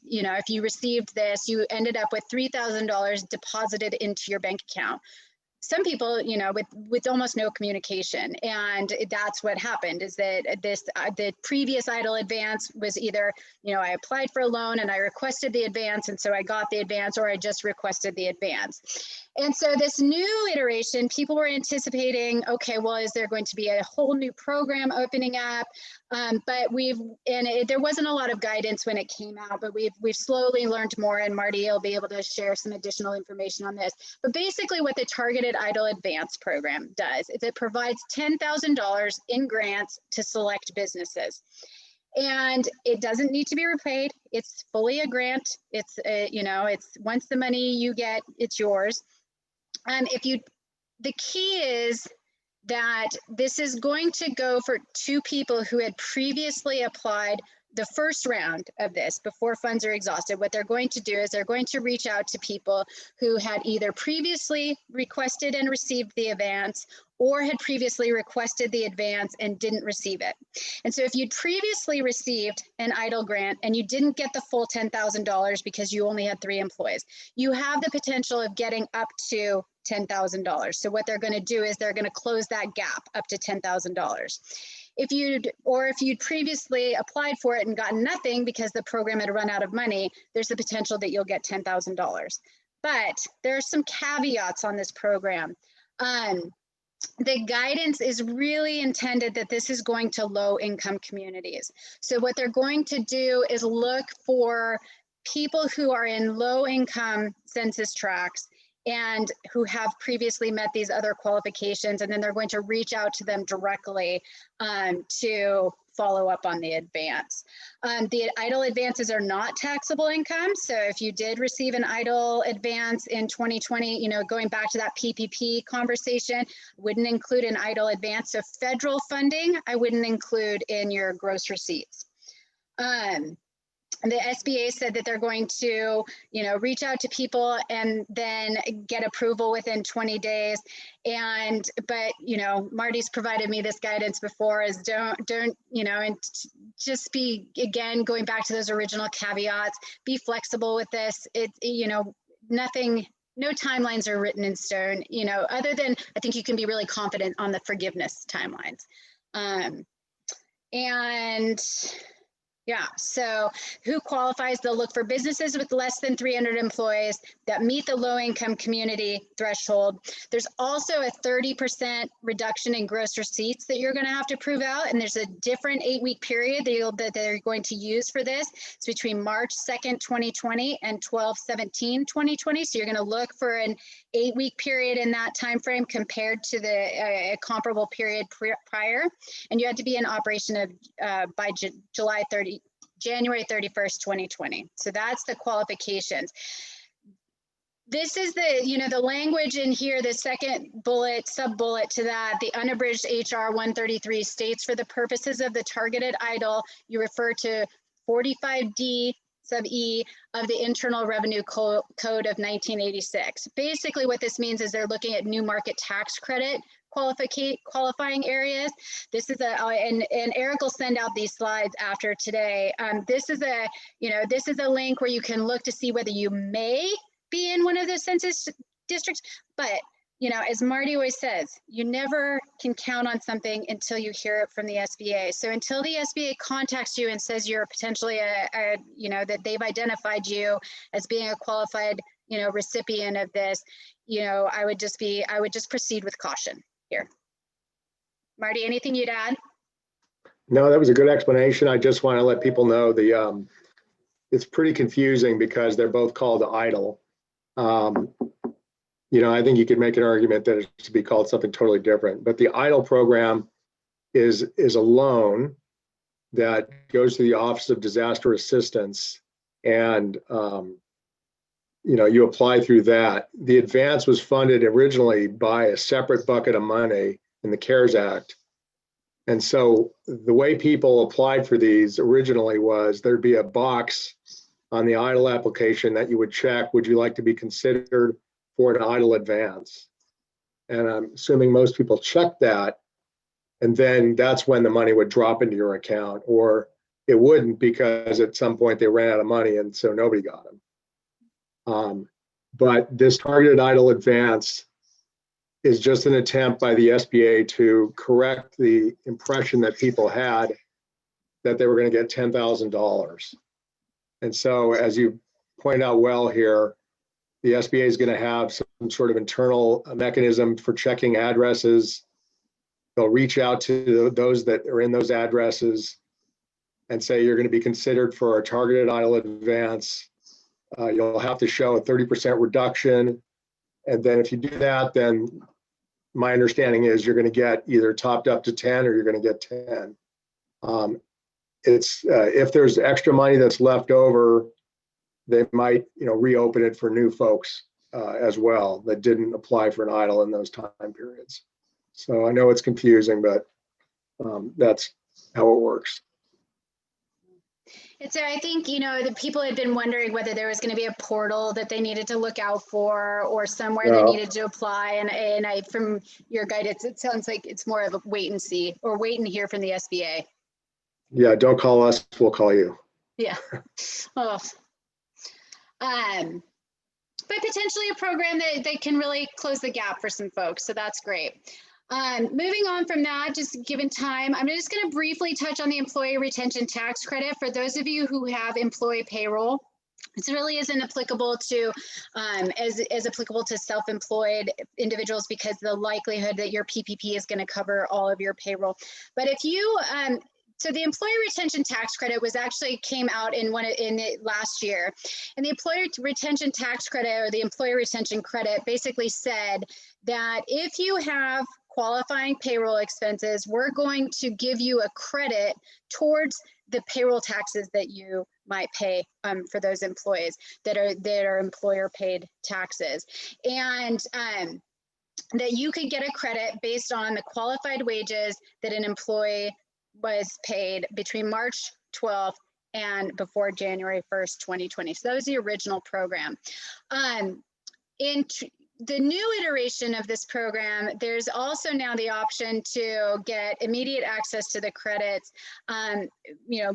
received this, you ended up with $3,000 deposited into your bank account. Some people, you know, with almost no communication, and that's what happened. Is that the previous EIDL Advance was either, you know, I applied for a loan and I requested the advance, and so I got the advance, or I just requested the advance. And so this new iteration, people were anticipating, okay, well, is there going to be a whole new program opening up? But there wasn't a lot of guidance when it came out, but we've slowly learned more, and Marty will be able to share some additional information on this. But basically what the Targeted EIDL Advance program does is it provides $10,000 in grants to select businesses. And it doesn't need to be repaid. It's fully a grant. It's, you know, it's once the money you get, it's yours. The key is that this is going to go for 2 people who had previously applied the first round of this before funds are exhausted. What they're going to do is they're going to reach out to people who had either previously requested and received the advance, or had previously requested the advance and didn't receive it. And so if you'd previously received an EIDL grant and you didn't get the full $10,000 because you only had 3 employees, you have the potential of getting up to $10,000. So what they're going to do is they're going to close that gap up to $10,000. If you'd previously applied for it and gotten nothing because the program had run out of money, there's the potential that you'll get $10,000. But there are some caveats on this program. the guidance is really intended that this is going to low income communities. So what they're going to do is look for people who are in low income census tracts and who have previously met these other qualifications, and then they're going to reach out to them directly to follow up on the advance. The EIDL advances are not taxable income. So if you did receive an EIDL advance in 2020, you know, going back to that PPP conversation, wouldn't include an EIDL advance. So federal funding, I wouldn't include in your gross receipts. The SBA said that they're going to, you know, reach out to people and then get approval within 20 days. But, you know, Marty's provided me this guidance before is don't, you know, and just be, again, going back to those original caveats, be flexible with this. You know, nothing, no timelines are written in stone, you know, other than I think you can be really confident on the forgiveness timelines. Yeah, so who qualifies? They'll look for businesses with less than 300 employees that meet the low income community threshold. There's also a 30% reduction in gross receipts that you're gonna have to prove out. And there's a different 8-week period that they're going to use for this. It's between March 2nd, 2020 and 12/17/2020. So you're gonna look for an 8-week period in that time frame compared to the comparable period prior. And you had to be in operation of by January 31st, 2020. So that's the qualifications. This is the, you know, the language in here, the second bullet, sub-bullet to that, the unabridged HR 133 states for the purposes of the targeted EIDL, you refer to 45D sub E of the Internal Revenue Code of 1986. Basically what this means is they're looking at new market tax credit qualifying areas. This is and Eric will send out these slides after today. This is a, you know, this is a link where you can look to see whether you may be in one of the census districts, but you know, as Marty always says, you never can count on something until you hear it from the SBA. So until the SBA contacts you and says you're potentially you know, that they've identified you as being a qualified, you know, recipient of this, you know, I would just proceed with caution here. Marty, anything you'd add? No, that was a good explanation. I just want to let people know the it's pretty confusing because they're both called EIDL. You know, I think you could make an argument that it should be called something totally different, but the EIDL program is a loan that goes to the Office of Disaster Assistance, and you know, you apply through that. The advance was funded originally by a separate bucket of money in the CARES Act. And so the way people applied for these originally was there'd be a box on the EIDL application that you would check, would you like to be considered for an EIDL advance? And I'm assuming most people checked that, and then that's when the money would drop into your account, or it wouldn't because at some point they ran out of money and so nobody got them. But this targeted EIDL advance is just an attempt by the SBA to correct the impression that people had that they were going to get $10,000. And so, as you point out well here, the SBA is going to have some sort of internal mechanism for checking addresses. They'll reach out to those that are in those addresses and say you're going to be considered for a targeted EIDL advance. You'll have to show a 30% reduction. And then if you do that, then my understanding is you're going to get either topped up to 10 or you're going to get 10. If there's extra money that's left over, they might, you know, reopen it for new folks as well that didn't apply for an EIDL in those time periods. So I know it's confusing, but that's how it works. So I think, you know, the people had been wondering whether there was going to be a portal that they needed to look out for or somewhere they needed to apply. And I, from your guidance, it sounds like it's more of a wait and see or wait and hear from the SBA. Yeah, don't call us, we'll call you. Yeah. Oh. But potentially a program that they can really close the gap for some folks. So that's great. Moving on from that, just given time, I'm just going to briefly touch on the employee retention tax credit for those of you who have employee payroll. This really isn't applicable to as applicable to self-employed individuals because the likelihood that your PPP is going to cover all of your payroll. But if you so the employee retention tax credit was actually came out in last year, and the employee retention tax credit or the employee retention credit basically said that if you have qualifying payroll expenses, we're going to give you a credit towards the payroll taxes that you might pay for those employees that are employer paid taxes, and that you could get a credit based on the qualified wages that an employee was paid between March 12th and before January 1st, 2020. So that was the original program. In the new iteration of this program, there's also now the option to get immediate access to the credits,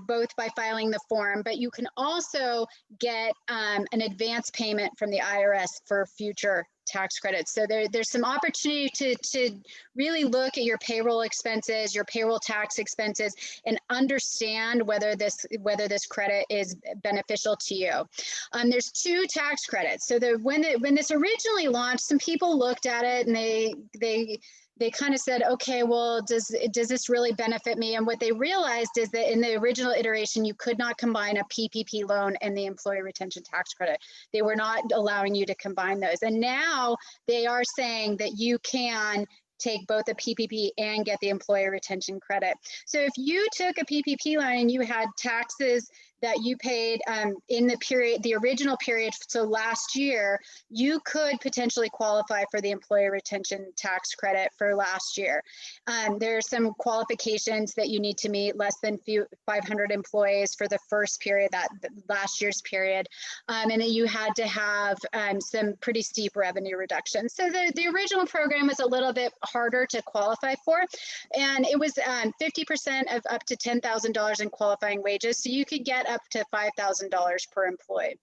both by filing the form, but you can also get an advance payment from the IRS for future tax credits. So there's some opportunity to really look at your payroll expenses, your payroll tax expenses, and understand whether this credit is beneficial to you. There's two tax credits. So when this originally launched, some people looked at it and they kind of said, okay, well, does this really benefit me? And what they realized is that in the original iteration, you could not combine a PPP loan and the employee retention tax credit. They were not allowing you to combine those. And now they are saying that you can take both a PPP and get the employee retention credit. So if you took a PPP loan and you had taxes that you paid in the original period, so last year, you could potentially qualify for the employee retention tax credit for last year. There are some qualifications that you need to meet, less than 500 employees for the first period, that last year's period, and then you had to have some pretty steep revenue reductions. So the original program was a little bit harder to qualify for, and it was 50% of up to $10,000 in qualifying wages, so you could get up to $5,000 per employee.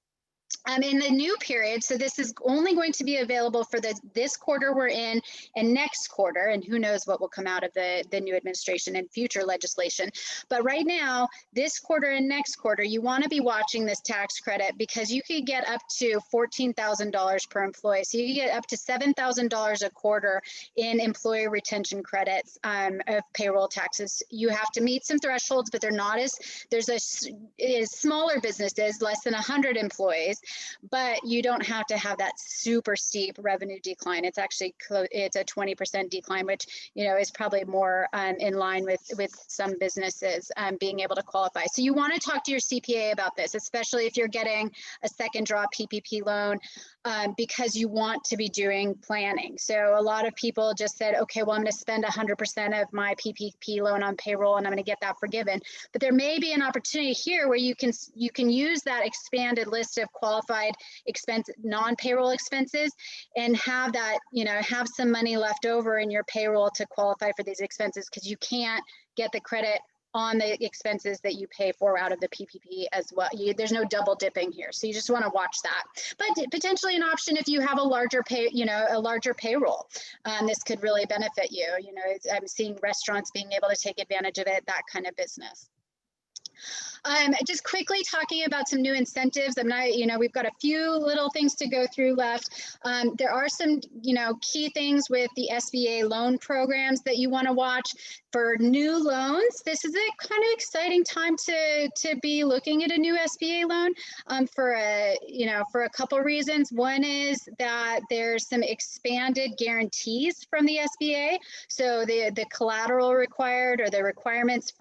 In the new period, so this is only going to be available for this quarter we're in and next quarter, and who knows what will come out of the new administration and future legislation. But right now, this quarter and next quarter, you want to be watching this tax credit because you could get up to $14,000 per employee. So you get up to $7,000 a quarter in employee retention credits of payroll taxes. You have to meet some thresholds, but they're not there's smaller businesses, less than 100 employees. But you don't have to have that super steep revenue decline. It's actually it's a 20% decline, which is probably more in line with some businesses being able to qualify. So you want to talk to your CPA about this, especially if you're getting a second draw PPP loan, because you want to be doing planning. So a lot of people just said, okay, well, I'm going to spend 100% of my PPP loan on payroll and I'm going to get that forgiven. But there may be an opportunity here where you can use that expanded list of qualified non-payroll expenses and have that, have some money left over in your payroll to qualify for these expenses, because you can't get the credit on the expenses that you pay for out of the PPP as well. There's no double dipping here. So you just want to watch that. But potentially an option if you have a larger payroll. This could really benefit you. I'm seeing restaurants being able to take advantage of it, that kind of business. Just quickly talking about some new incentives. We've got a few little things to go through left. There are some, key things with the SBA loan programs that you want to watch. For new loans, this is a kind of exciting time to be looking at a new SBA loan for a couple reasons. One is that there's some expanded guarantees from the SBA. So the collateral required or the requirements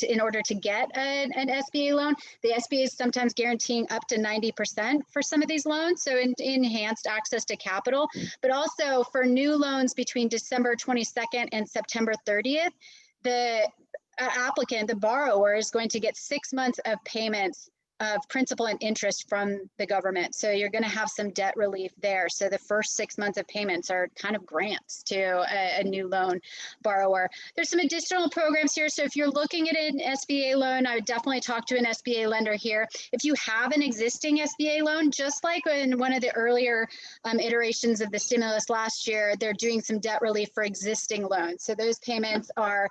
in order to get an SBA loan, the SBA is sometimes guaranteeing up to 90% for some of these loans. So enhanced access to capital, but also for new loans between December 22nd and September 30th, the applicant, the borrower, is going to get 6 months of payments of principal and interest from the government. So you're going to have some debt relief there. So the first 6 months of payments are kind of grants to a new loan borrower. There's some additional programs here. So if you're looking at an SBA loan, I would definitely talk to an SBA lender here. If you have an existing SBA loan, just like in one of the earlier iterations of the stimulus last year, they're doing some debt relief for existing loans. So those payments are,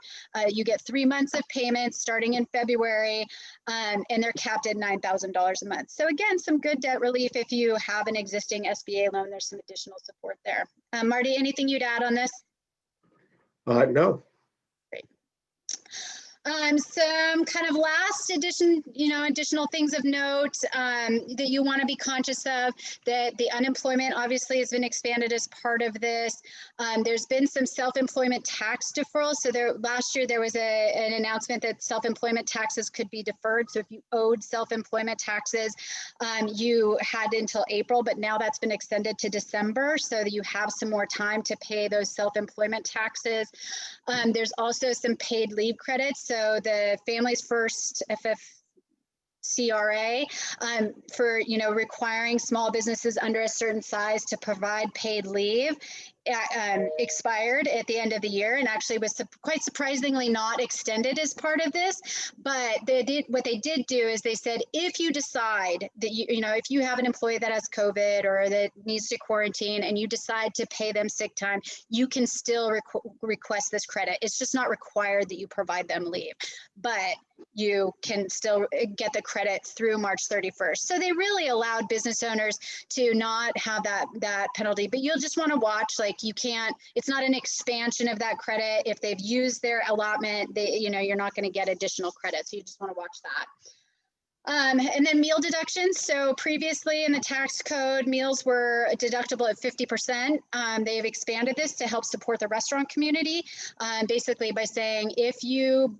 you get 3 months of payments starting in February, and they're capped at $900. $9,000 a month. So again, some good debt relief. If you have an existing SBA loan, there's some additional support there. Marty, anything you'd add on this? No. Some kind of last additional things of note that you want to be conscious of, that the unemployment obviously has been expanded as part of this. There's been some self-employment tax deferrals. So last year there was an announcement that self-employment taxes could be deferred. So if you owed self-employment taxes, you had until April, but now that's been extended to December so that you have some more time to pay those self-employment taxes. There's also some paid leave credits. So the Families First FFCRA for requiring small businesses under a certain size to provide paid leave expired at the end of the year, and actually was quite surprisingly not extended as part of this. But what they did do is they said, if you decide that if you have an employee that has COVID or that needs to quarantine and you decide to pay them sick time, you can still request this credit. It's just not required that you provide them leave, but you can still get the credit through March 31st. So they really allowed business owners to not have that penalty, but you'll just want to watch, like, it's not an expansion of that credit. If they've used their allotment, you're not going to get additional credit. So you just want to watch that. And then meal deductions. So previously in the tax code, meals were deductible at 50%. They've expanded this to help support the restaurant community, basically by saying, if you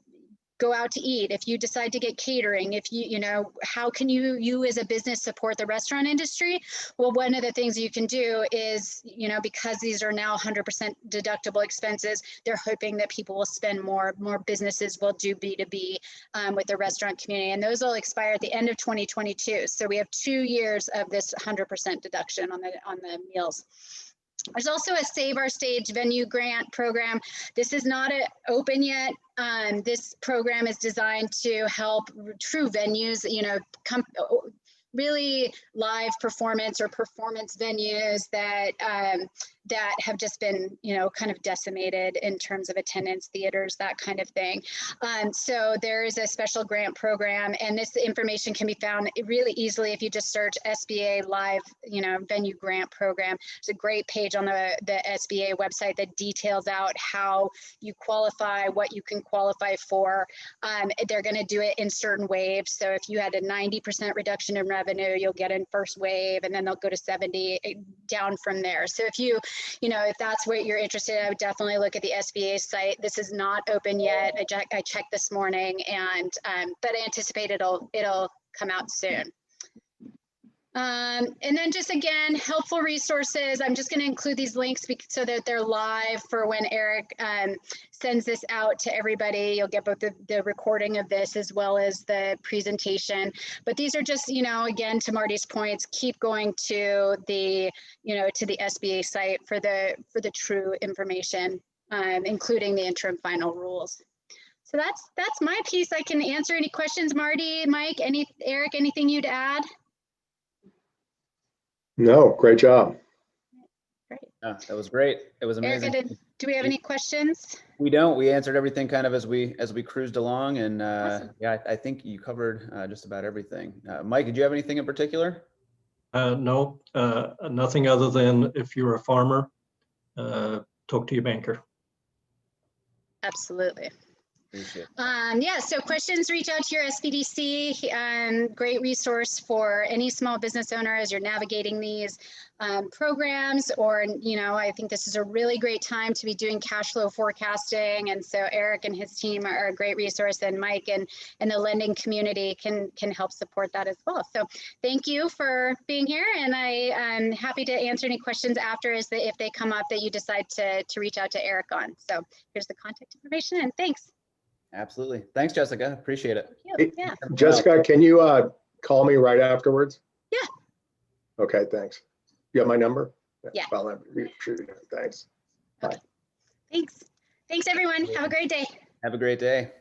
go out to eat, if you decide to get catering, if how can you as a business support the restaurant industry? Well, one of the things you can do is, because these are now 100% deductible expenses, they're hoping that people will spend more businesses will do B2B with the restaurant community. And those will expire at the end of 2022. So we have 2 years of this 100% deduction on the meals. There's also a Save Our Stage venue grant program. This is not open yet. This program is designed to help true venues, really live performance or performance venues that have just been, kind of decimated in terms of attendance, theaters, that kind of thing. So there is a special grant program, and this information can be found really easily if you just search SBA Live, venue grant program. There's a great page on the SBA website that details out how you qualify, what you can qualify for. They're going to do it in certain waves. So if you had a 90% reduction in revenue, you'll get in first wave, and then they'll go to 70 down from there. So if that's what you're interested in, I would definitely look at the SBA site. This is not open yet. I checked this morning, and but I anticipate it'll come out soon. And then just again, helpful resources. I'm just going to include these links so that they're live for when Eric sends this out to everybody. You'll get both the recording of this as well as the presentation. But these are just, again, to Marty's points, keep going to the, to the SBA site for the true information, including the interim final rules. So that's my piece. I can answer any questions, Marty, Mike, Eric, anything you'd add? No, great job. Great. Yeah, that was great. It was amazing. Erica, do we have any questions? We don't. We answered everything kind of as we cruised along, and Awesome. yeah, I think you covered just about everything. Mike, did you have anything in particular? No, nothing other than if you're a farmer, talk to your banker. Absolutely. Appreciate it. Yeah, so questions, reach out to your SBDC. Great resource for any small business owner as you're navigating these programs, or, I think this is a really great time to be doing cash flow forecasting. And so Eric and his team are a great resource, and Mike and the lending community can help support that as well. So thank you for being here, and I'm happy to answer any questions after if they come up that you decide to reach out to Eric on. So here's the contact information, and thanks. Absolutely. Thanks, Jessica. Appreciate it. Thank you. Yeah. Jessica, can you call me right afterwards? Yeah. Okay, thanks. You have my number? Yeah. Well, thanks. Okay. Thanks. Thanks, everyone. Have a great day. Have a great day.